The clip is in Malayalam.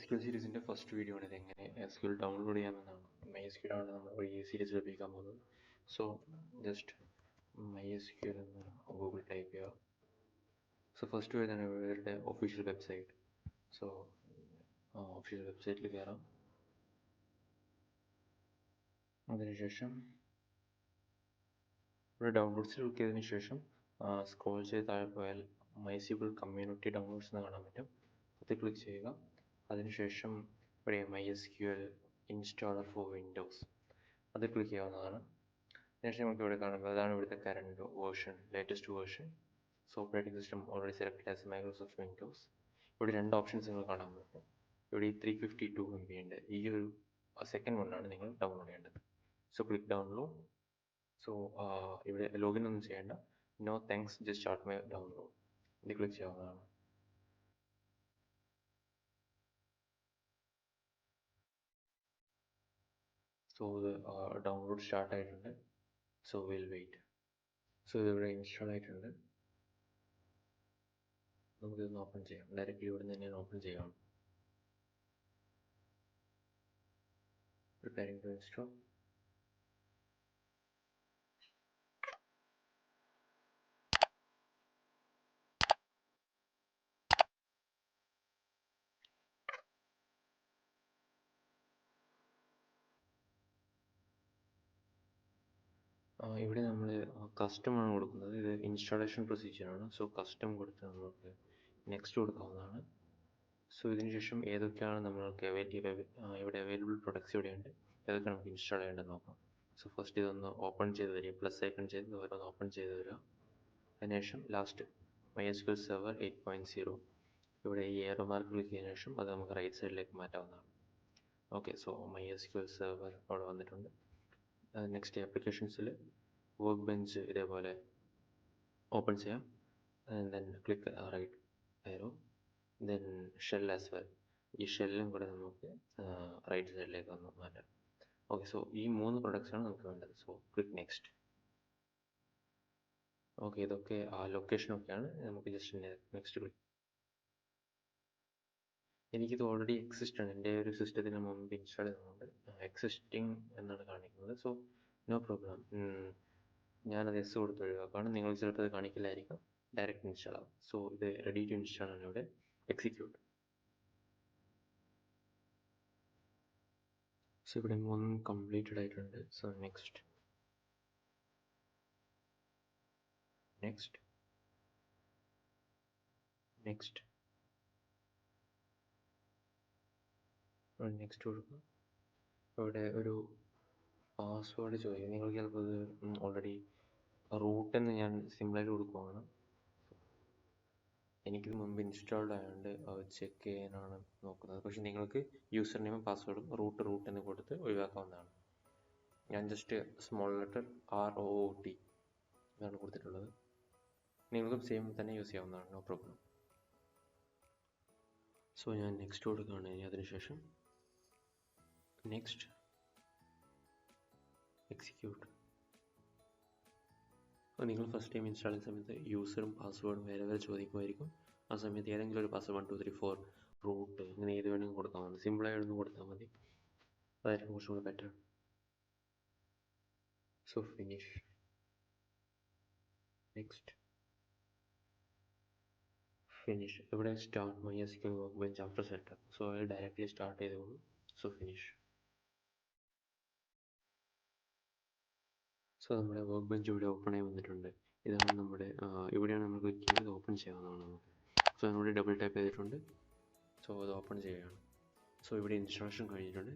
SQL സീരീസിൻ്റെ ഫസ്റ്റ് വീഡിയോ ആണ് ഇതെങ്ങനെ SQL ഡൗൺലോഡ് ചെയ്യാമെന്നാണ്. MySQL ആണ് നമ്മൾ ഈ സീരീസ് ലഭിക്കാൻ പോകുന്നത്. സോ ജസ്റ്റ് MySQL എന്ന് ഗൂഗിൾ ടൈപ്പ് ചെയ്യുക. സോ ഫസ്റ്റ് വരുന്നതാണ് ഇവരുടെ ഒഫീഷ്യൽ വെബ്സൈറ്റ്. സോ ഒഫീഷ്യൽ വെബ്സൈറ്റിൽ കയറാം. അതിനുശേഷം ഇവിടെ ഡൗൺലോഡ്സിൽ ക്ലിക്ക് ചെയ്തതിന് ശേഷം സ്ക്രോൾ ചെയ്ത് താഴെ പോയാൽ MySQL കമ്മ്യൂണിറ്റി ഡൗൺലോഡ്സ് എന്ന് കാണാൻ പറ്റും. അത് ക്ലിക്ക് ചെയ്യുക. അതിനുശേഷം ഇവിടെ MySQL ഇൻസ്റ്റാളർ ഫോർ വിൻഡോസ് അത് ക്ലിക്ക് ചെയ്യാവുന്നതാണ്. അതിനുശേഷം നമുക്ക് ഇവിടെ കാണുമ്പോൾ അതാണ് ഇവിടുത്തെ current version, latest version. So operating system already select as Microsoft Windows. ഇവിടെ രണ്ട് ഓപ്ഷൻസ് നിങ്ങൾ കാണാൻ പറ്റും. ഇവിടെ 352 MB ഉണ്ട്. ഈ ഒരു സെക്കൻഡ് വണ്ണാണ് നിങ്ങൾ ഡൗൺലോഡ് ചെയ്യേണ്ടത്. So click download. സോ ഇവിടെ ലോഗിൻ ഒന്നും ചെയ്യേണ്ട. No thanks, just start my download ഇത് ക്ലിക്ക് ചെയ്യാവുന്നതാണ്. സോ ഇത് ഡൗൺലോഡ് സ്റ്റാർട്ട് ആയിട്ടുണ്ട്. So will wait. സോ ഇതിവിടെ ഇൻസ്റ്റാൾ ആയിട്ടുണ്ട്. നമുക്കിതൊന്ന് ഓപ്പൺ ചെയ്യാം. ഡയറക്റ്റ്ലി ഇവിടെ നിന്ന് തന്നെ ഓപ്പൺ ചെയ്യാം. Preparing to install. ഇവിടെ നമ്മൾ കസ്റ്റം ആണ് കൊടുക്കുന്നത്. ഇത് ഇൻസ്റ്റാളേഷൻ പ്രൊസീജിയറാണ്. സോ കസ്റ്റം കൊടുത്ത് നമുക്ക് നെക്സ്റ്റ് കൊടുക്കാവുന്നതാണ്. സോ ഇതിന് ശേഷം ഏതൊക്കെയാണ് നമ്മൾക്ക് ഇവിടെ അവൈലബിൾ പ്രൊഡക്ട്സ് ഇവിടെയുണ്ട്, ഏതൊക്കെ നമുക്ക് ഇൻസ്റ്റാൾ ചെയ്യേണ്ടത് നോക്കാം. സോ ഫസ്റ്റ് ഇതൊന്ന് ഓപ്പൺ ചെയ്ത് തരിക, പ്ലസ് ഐക്കൺ ചെയ്ത് ഓരോന്ന് ഓപ്പൺ ചെയ്ത് തരിക. അതിനുശേഷം ലാസ്റ്റ് MySQL സെർവർ 8.0 ഇവിടെ ഈ ഏറോ മാർക്ക് ക്ലിക്ക് ചെയ്തതിനു ശേഷം അത് നമുക്ക് റൈറ്റ് സൈഡിലേക്ക് മാറ്റാവുന്നതാണ്. ഓക്കെ, സോ MySQL സെർവർ അവിടെ വന്നിട്ടുണ്ട്. നെക്സ്റ്റ് ആപ്ലിക്കേഷൻസിൽ വർക്ക് ബെഞ്ച് ഇതേപോലെ ഓപ്പൺ ചെയ്യാം. Then click right arrow, then shell as well. ഈ ഷെല്ലും കൂടെ നമുക്ക് റൈറ്റ് സൈഡിലേക്ക് ഒന്ന് മാറ്റാം. ഓക്കെ, സോ ഈ 3 പ്രൊഡക്ട്സാണ് നമുക്ക് വേണ്ടത്. So click next. ഓക്കെ, ഇതൊക്കെ ലൊക്കേഷനൊക്കെയാണ്. നമുക്ക് ജസ്റ്റ് നെക്സ്റ്റ് ക്ലിക്ക്. എനിക്കിത് ഓൾറെഡി എക്സിസ്റ്റ് ആണ്. എൻ്റെ ഒരു സിസ്റ്റത്തിന് മുമ്പ് ഇൻസ്റ്റാൾ ചെയ്തതുകൊണ്ട് എക്സിസ്റ്റിംഗ് എന്നാണ് കാണിക്കുന്നത്. സോ നോ പ്രോബ്ലം, ഞാനത് എസ് കൊടുത്ത് ഒഴിവാക്കുകയാണ്. നിങ്ങൾ ചിലപ്പോൾ അത് കാണിക്കില്ലായിരിക്കും, ഡയറക്റ്റ് ഇൻസ്റ്റാൾ ആവും. സോ ഇത് റെഡി ടു ഇൻസ്റ്റാൾ ആണ്. ഇവിടെ എക്സിക്യൂട്ട്. സോ ഇവിടെ 3 കംപ്ലീറ്റഡ് ആയിട്ടുണ്ട്. So next next next next കൊടുക്കുക. ഇവിടെ ഒരു പാസ്വേഡ് ചോദിക്കും. നിങ്ങൾ ചിലപ്പോൾ ഇത് ഓൾറെഡി റൂട്ടെന്ന് ഞാൻ സിമ്പിളായിട്ട് കൊടുക്കുവാണ്. എനിക്കിത് മുമ്പ് ഇൻസ്റ്റാൾഡ് ആയതുകൊണ്ട് ചെക്ക് ചെയ്യാനാണ് നോക്കുന്നത്. പക്ഷെ നിങ്ങൾക്ക് യൂസർ നെയിമും പാസ്വേഡും റൂട്ട് എന്ന് കൊടുത്ത് ഒഴിവാക്കാവുന്നതാണ്. ഞാൻ ജസ്റ്റ് സ്മോൾ ലെറ്റർ ROOT ഇതാണ് കൊടുത്തിട്ടുള്ളത്. നിങ്ങൾക്കും സെയിം തന്നെ യൂസ് ചെയ്യാവുന്നതാണ്, നോ പ്രോബ്ലം. സോ ഞാൻ നെക്സ്റ്റ് കൊടുക്കുകയാണ്. അതിനുശേഷം നെക്സ്റ്റ് എക്സിക്യൂട്ട്. നിങ്ങൾ ഫസ്റ്റ് ടൈം ഇൻസ്റ്റാൾ ചെയ്യുന്ന സമയത്ത് യൂസറും പാസ്വേഡും വേറെ ചോദിക്കുമായിരിക്കും. ആ സമയത്ത് ഏതെങ്കിലും ഒരു പാസ്വേഡ് 1 2 3 4 റൂട്ട് ഇങ്ങനെ ഏത് വേണമെങ്കിലും കൊടുത്താൽ മതി. സിമ്പിളായിട്ടൊന്ന് കൊടുത്താൽ മതി, അതായിരിക്കും കുറച്ചും കൂടി better. So finish. Next finish. ഇവിടെ start MySQL work bench after setup. So അത് ഡയറക്റ്റ്ലി സ്റ്റാർട്ട് ചെയ്തോളൂ. So finish. സോ നമ്മുടെ വർക്ക് ബെഞ്ച് ഇവിടെ ഓപ്പൺ ആയി വന്നിട്ടുണ്ട്. ഇതാണ് നമ്മുടെ ഇവിടെയാണ് നമ്മൾ ക്ലിക്ക് ചെയ്ത് ഓപ്പൺ ചെയ്യാവുന്നതാണ് നമുക്ക്. സോ അതിനോട് ഡബിൾ ടാപ്പ് ചെയ്തിട്ടുണ്ട്. സോ അത് ഓപ്പൺ ചെയ്യുകയാണ്. സോ ഇവിടെ ഇൻസ്റ്റാളേഷൻ കഴിഞ്ഞിട്ടുണ്ട്.